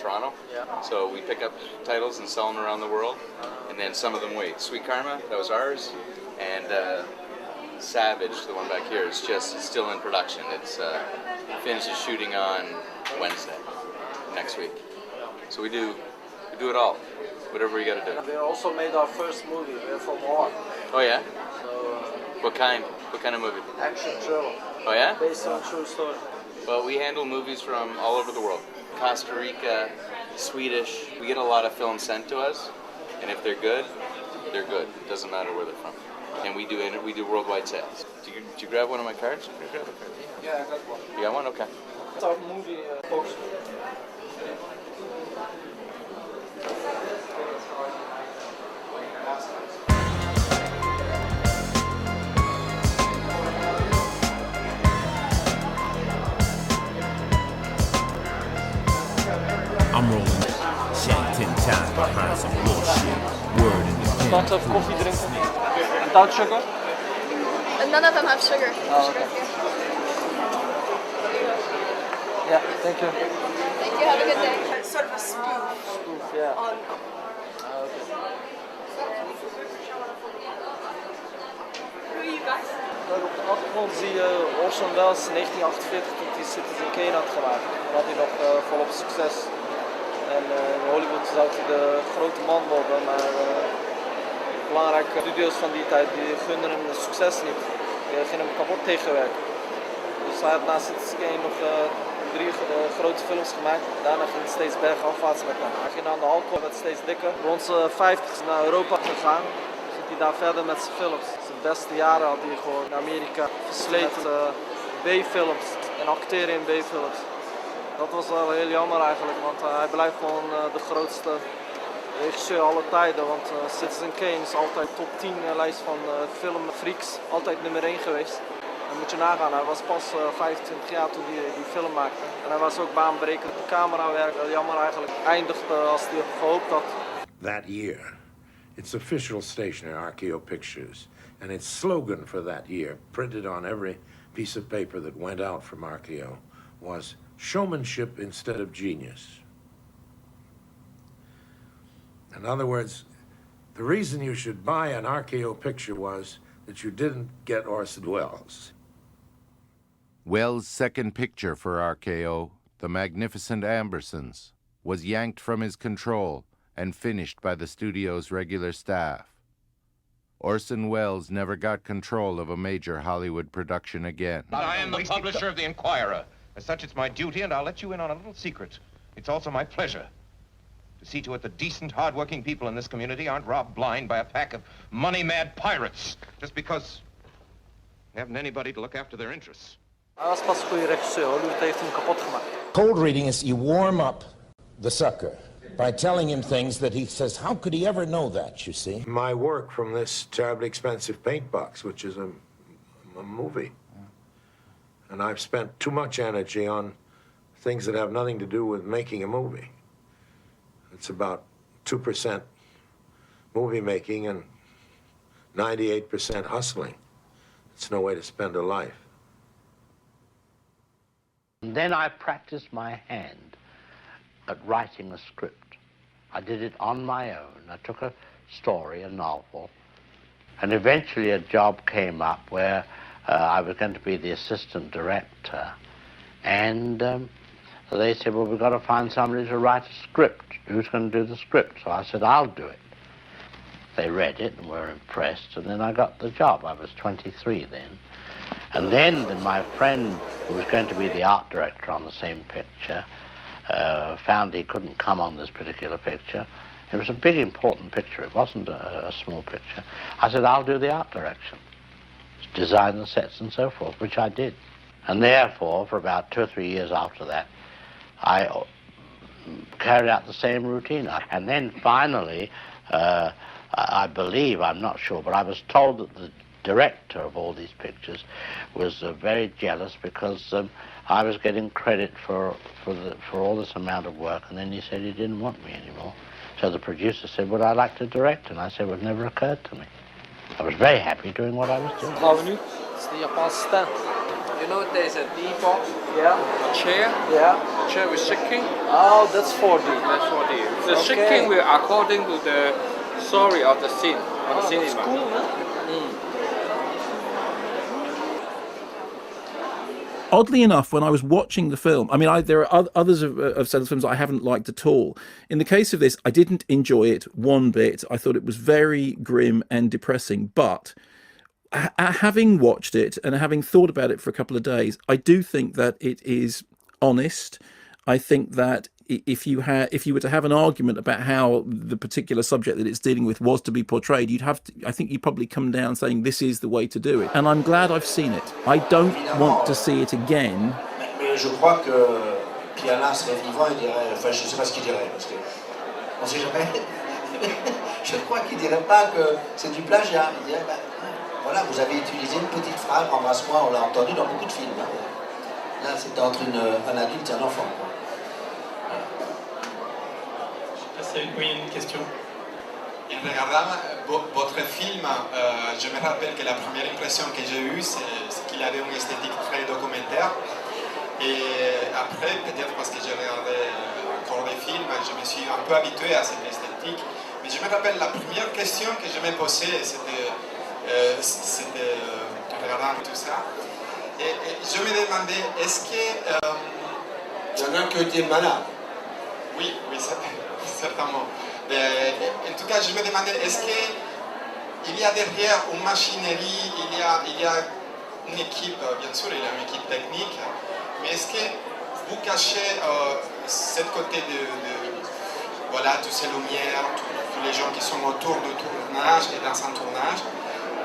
Toronto. Yeah. So we pick up titles and sell them around the world, and then some of them wait. Sweet Karma, that was ours, and Savage, the one back here, is just still in production. It's finishes shooting on Wednesday next week. So we do it all, whatever we got to do. We also made our first movie. We're from Holland. Oh yeah? So What kind? What kind of movie? action thriller. Oh yeah? Based on true story. Well, we handle movies from all over the world. Costa Rica, Swedish. We get a lot of films sent to us, and if they're good, they're good. It doesn't matter where they're from. And we do worldwide sales. Did you grab one of my cards? Did you grab a card? Yeah, I got one. You got one? Okay. It's our movie poster. I'm rolling Jack 10 times behind some bullshit. Word in the pen. Start even koffie drinken. Without sugar? None of them have sugar. Oh, okay. Yeah, thank you. Thank you. Have a good day. It's sort of a spoof Yeah. on. Who are you guys? Op de achtergrond zie je Orson Welles 1948 toen hij Citizen Kane had gemaakt. Dan had hij nog volop succes. En in Hollywood zou hij de grote man worden, maar belangrijke studio's van die tijd die gunden hem het succes niet. Die gingen hem kapot tegenwerken. Dus hij had na Citizen Kane nog 3 grote films gemaakt. Daarna ging het steeds bergafwaarts met hem. Hij ging aan de alcohol, werd steeds dikker. Rond zijn 50 is naar Europa gegaan. Zit hij daar verder met zijn films. Zijn beste jaren had hij gewoon in Amerika versleten. B-films en acteren in B-films. Dat was wel heel jammer eigenlijk, want hij blijft gewoon de grootste regisseur aller tijden. Want Citizen Kane is altijd top 10 lijst van filmfreaks. Altijd nummer 1 geweest. Dan moet je nagaan, hij was pas 25 jaar toen hij die film maakte. En hij was ook baanbrekend op camerawerk. Jammer eigenlijk, eindigde als hij gehoopt had. That year, its official stationer, RKO Pictures, and its slogan for that year, printed on every piece of paper that went out from RKO, was showmanship instead of genius. In other words, the reason you should buy an RKO picture was that you didn't get Orson Welles. Welles' second picture for RKO, The Magnificent Ambersons, was yanked from his control and finished by the studio's regular staff. Orson Welles never got control of a major Hollywood production again. I am the publisher of the Inquirer. As such, it's my duty, and I'll let you in on a little secret. It's also my pleasure to see to it that decent, hard-working people in this community aren't robbed blind by a pack of money-mad pirates just because they haven't anybody to look after their interests. Hij was pas een goede regisseur, Hollywood heeft hem kapot gemaakt. Cold reading is you warm up the sucker by telling him things that he says, how could he ever know that, you see? My work from this terribly expensive paint box, which is a movie. And I've spent too much energy on things that have nothing to do with making a movie. It's about 2% movie making and 98% hustling. It's no way to spend a life. And then I practiced my hand at writing a script. I did it on my own. I took a story, a novel, and eventually a job came up where I was going to be the assistant director. And they said, well, we've got to find somebody to write a script. Who's going to do the script? So I said, I'll do it. They read it and were impressed, and then I got the job. I was 23 then. And then my friend, who was going to be the art director on the same picture, found he couldn't come on this particular picture. It was a big, important picture. It wasn't a small picture. I said, I'll do the art direction, design the sets and so forth, which I did. And therefore, for about 2 or 3 years after that, I carried out the same routine. And then finally, I believe, I'm not sure, but I was told that the director of all these pictures was very jealous because I was getting credit for all this amount of work, and then he said he didn't want me anymore. So the producer said, would I like to direct? And I said, well, it never occurred to me. I was very happy doing what I was doing. Gaan we nu? Het is de Japanse stand. You note there's a teapot, Yeah. a chair, Yeah. a chair with shaking. Oh, that's 4D. That's 4D. The Okay. shaking will according to the story of the scene, of the Oh, cinema. that's cool, man. Oddly enough, when I was watching the film, I mean, there are others of Saddle's films I haven't liked at all. In the case of this, I didn't enjoy it one bit. I thought it was very grim and depressing. But having watched it and having thought about it for a couple of days, I do think that it is honest. I think that if you were to have an argument about how the particular subject that it's dealing with was to be portrayed, I think you'd probably come down saying this is the way to do it. And I'm glad I've seen it. I don't want to see it again. Mais je crois que Piana serait vivant et dirait, enfin je ne sais pas ce qu'il dirait parce que on ne sait jamais. Je crois qu'il ne dirait pas que c'est du plagiat. Il dirait, voilà, vous avez utilisé une petite phrase, embrasse-moi, on l'a entendu dans beaucoup de films. Hein. Là, c'est entre un adulte et un enfant. Oui, une question. En regardant votre film, je me rappelle que la première impression que j'ai eue, c'est qu'il avait une esthétique très documentaire. Et après, peut-être parce que j'ai regardé encore des films, je me suis un peu habitué à cette esthétique. Mais je me rappelle la première question que je me posais, c'était en regardant tout ça. Et je me demandais, est-ce que... Il y en a qui ont été malades. Oui, certainement. En tout cas, je me demandais, est-ce qu'il y a derrière une machinerie, il y a une équipe, bien sûr, il y a une équipe technique, mais est-ce que vous cachez ce côté voilà, toutes ces lumières, tous les gens qui sont autour du tournage et dans un tournage,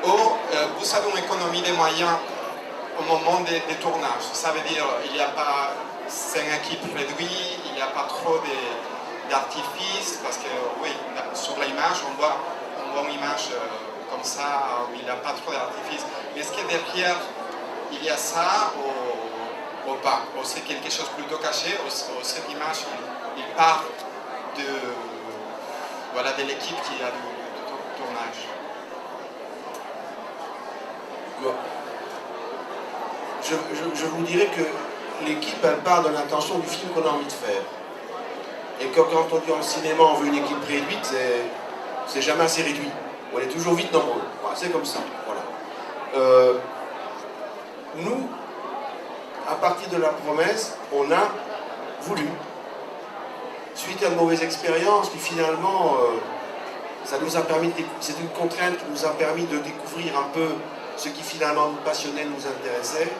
ou vous avez une économie de moyens au moment des tournages? Ça veut dire qu'il n'y a pas... C'est une équipe réduite, il n'y a pas trop d'artifices, parce que oui, sur l'image, on voit une image comme ça, où il n'y a pas trop d'artifices. Mais est-ce que derrière, il y a ça ou pas? Ou c'est quelque chose plutôt caché, ou cette image, il part de l'équipe qui a du tournage? Bon. Je vous dirais que l'équipe, elle part de l'intention du film qu'on a envie de faire. Et que quand on dit en cinéma, on veut une équipe réduite, c'est jamais assez réduit. On est toujours vite nombreux. Voilà, c'est comme ça. Voilà. Nous, à partir de la promesse, on a voulu, suite à de mauvaises expériences, puis finalement, ça nous a permis, c'est une contrainte qui nous a permis de découvrir un peu ce qui finalement nous passionnait, nous intéressait,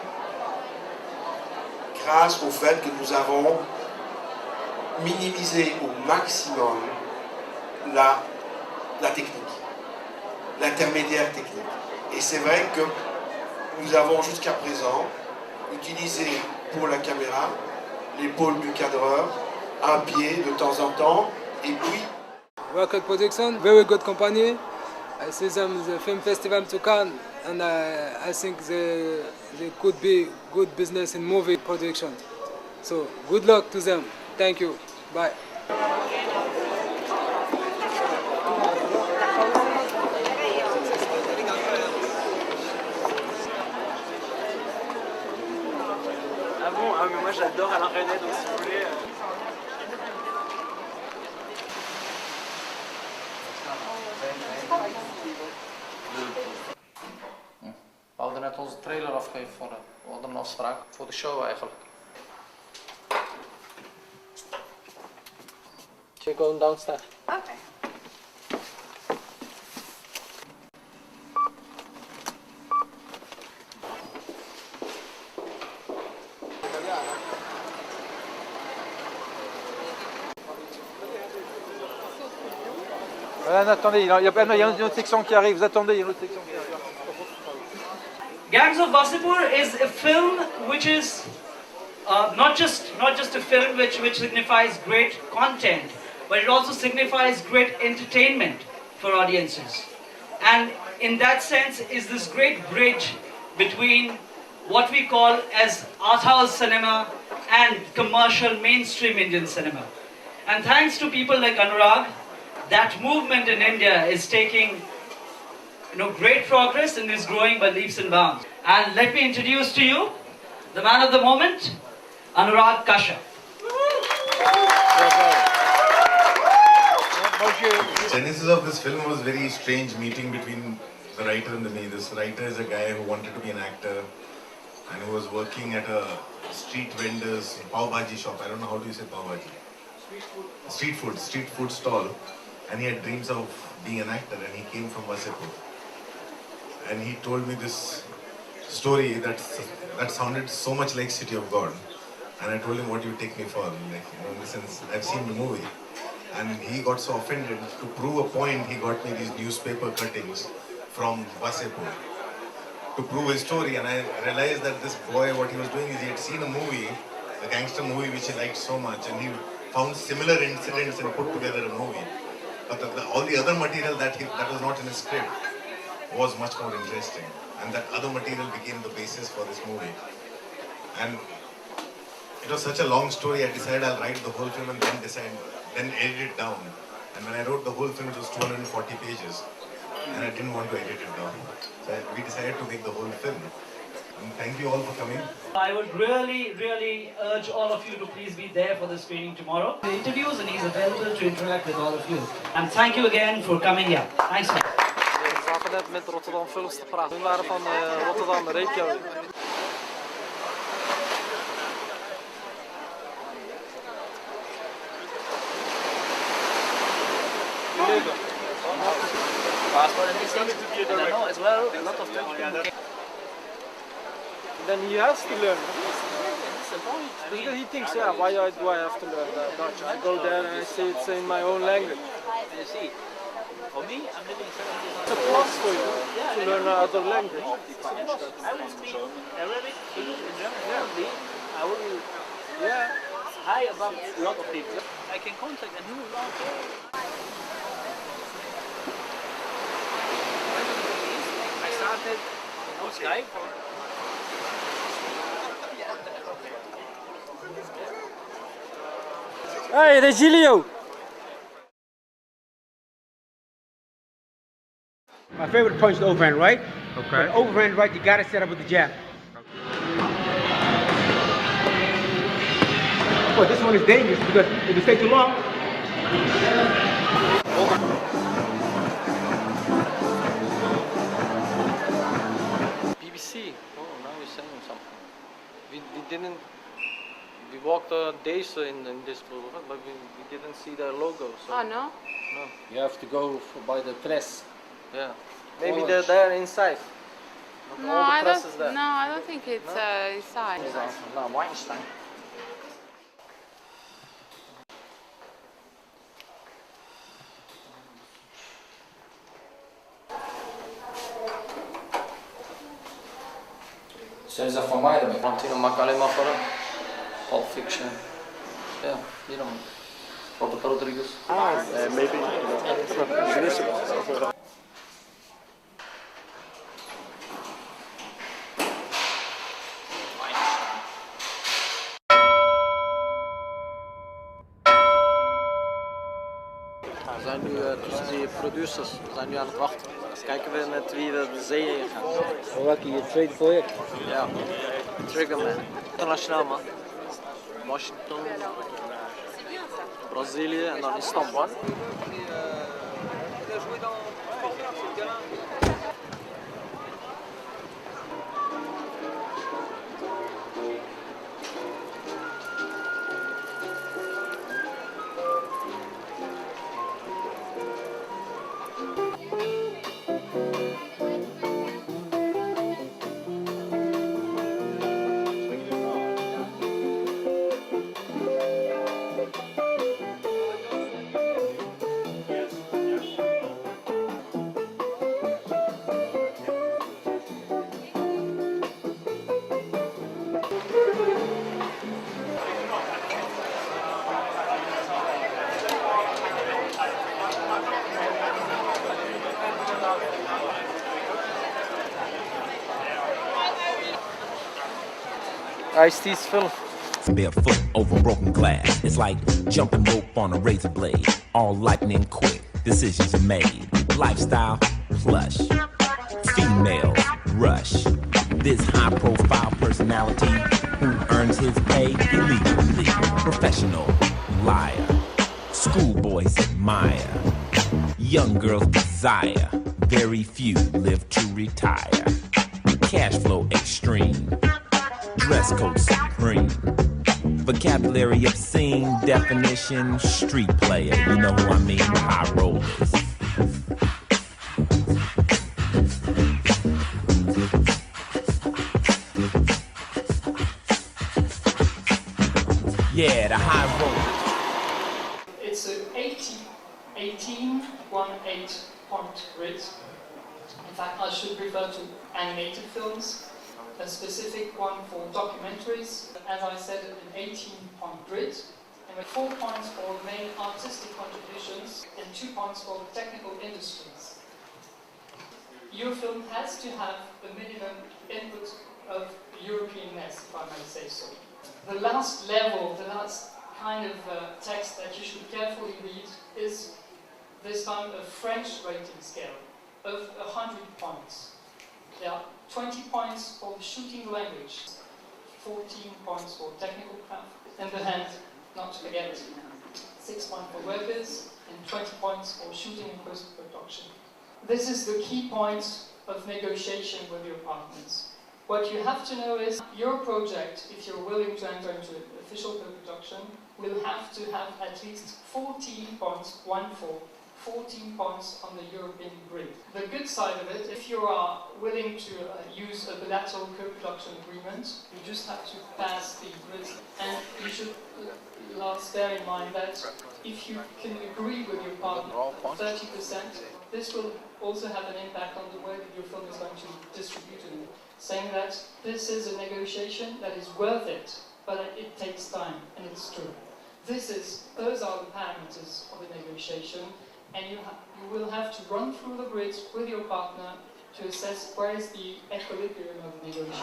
grâce au fait que nous avons minimisé au maximum la technique, l'intermédiaire technique. Et c'est vrai que nous avons jusqu'à présent utilisé pour la caméra l'épaule du cadreur, un pied de temps en temps, et puis... Racket Production, very good company. I see them the film festival to Cannes, and I think they could be good business in movie production. So good luck to them. Thank you. Bye. Ah bon? Ah mais moi j'adore Alain René, donc si vous voulez... We hadden net onze trailer afgegeven we hadden een afspraak voor de show eigenlijk. You're going downstairs. Okay. Attendez, il y a une autre section qui arrive. Vous attendez, il y a une autre section qui arrive. Gangs of Wasseypur is a film which is not just a film which signifies great content, but it also signifies great entertainment for audiences. And in that sense is this great bridge between what we call as art house cinema and commercial mainstream Indian cinema. And thanks to people like Anurag, that movement in India is taking great progress and is growing by leaps and bounds. And let me introduce to you the man of the moment, Anurag Kashyap. Genesis of this film was very strange meeting between the writer and me. This writer is a guy who wanted to be an actor and who was working at a street vendor's pav bhaji shop. I don't know how do you say pav bhaji? Street food stall. And he had dreams of being an actor, and he came from Vasipur. And he told me this story that sounded so much like City of God. And I told him, what do you take me for? Like, in the sense, I've seen the movie. And he got so offended. To prove a point, he got me these newspaper cuttings from Vasipur to prove his story. And I realized that this boy, what he was doing is he had seen a movie, a gangster movie which he liked so much, and he found similar incidents and put together a movie. But all the other material that was not in his script was much more interesting. And that other material became the basis for this movie. And it was such a long story, I decided I'll write the whole film and then edit it down. And when I wrote the whole film, it was 240 pages. And I didn't want to edit it down. So we decided to make the whole film. And thank you all for coming. I would really urge all of you to please be there for the screening tomorrow. The interviews, and he's available to interact with all of you. And thank you again for coming here. Thanks, man. We zaten net met Rotterdam Films te praten. We waren van Rotterdam, regio. Passport and these things. And I know as well a lot of Dutch people. Then he has to learn. Because he thinks, yeah, why do I have to learn Dutch? I go there and I say it's in my own language. You see, for me, I'm living 7 years. It's a plus for you to learn another language. I will speak Arabic, English, and German fluently. I will be high above a lot of people. I can contact a new law. I started on Skype. Hey, Regilio! My favorite punch is the overhand right. Okay. The overhand right, you gotta set up with the jab. But this one is dangerous because if you stay too long. BBC. Oh, now we're saying something. We walked days in this boulevard, but we didn't see their logo. So. Oh, no? No. You have to go by the press. Yeah. Maybe they're there inside. No, I don't think it's inside. No, Weinstein. Zijn ze van mij ermee? Tarantino maakt alleen maar voor hem. Pulp Fiction. Ja, you know. Robert Rodriguez. Maybe. We zijn nu tussen die producers, we zijn nu aan het wachten. Dus kijken we met wie we de zee in gaan. Welke je tweede project? Ja, Triggerman. Internationaal man. Washington, Brazilië en dan Istanbul. Ice-T's film. Barefoot over broken glass. It's like jumping rope on a razor blade. All lightning quick. Decisions are made. Lifestyle plush. Female rush. This high-profile personality who earns his pay illegally. Professional liar, schoolboys admire, young girls desire, very few live to retire. Cash flow extreme, dress code supreme, vocabulary obscene, definition street player, you know who I mean, high rollers. Yeah, the high rollers. It's an 18 point grid. In fact, I should refer to animated films, a specific one for documentaries. As I said, an 18-point grid, and with 4 points for main artistic contributions and 2 points for technical industries. Your film has to have a minimum input of Europeanness, if I may say so. The last level, the last kind of text that you should carefully read is this time a French rating scale of 100 points. There are 20 points for shooting language, 14 points for technical craft, and the hand, not to forget, 6 points for workers, and 20 points for shooting and post-production. This is the key point of negotiation with your partners. What you have to know is your project, if you're willing to enter into official co-production, will have to have at least 14 points, 14 points on the European grid. The good side of it, if you are willing to use a bilateral co-production agreement, you just have to pass the grid. And you should last bear in mind that if you can agree with your partner 30%, this will also have an impact on the way that your film is going to be distributed. Saying that this is a negotiation that is worth it, but it takes time, and it's true. Those are the parameters of a negotiation, and you will have to run through the grid with your partner to assess where is the equilibrium of the negotiation.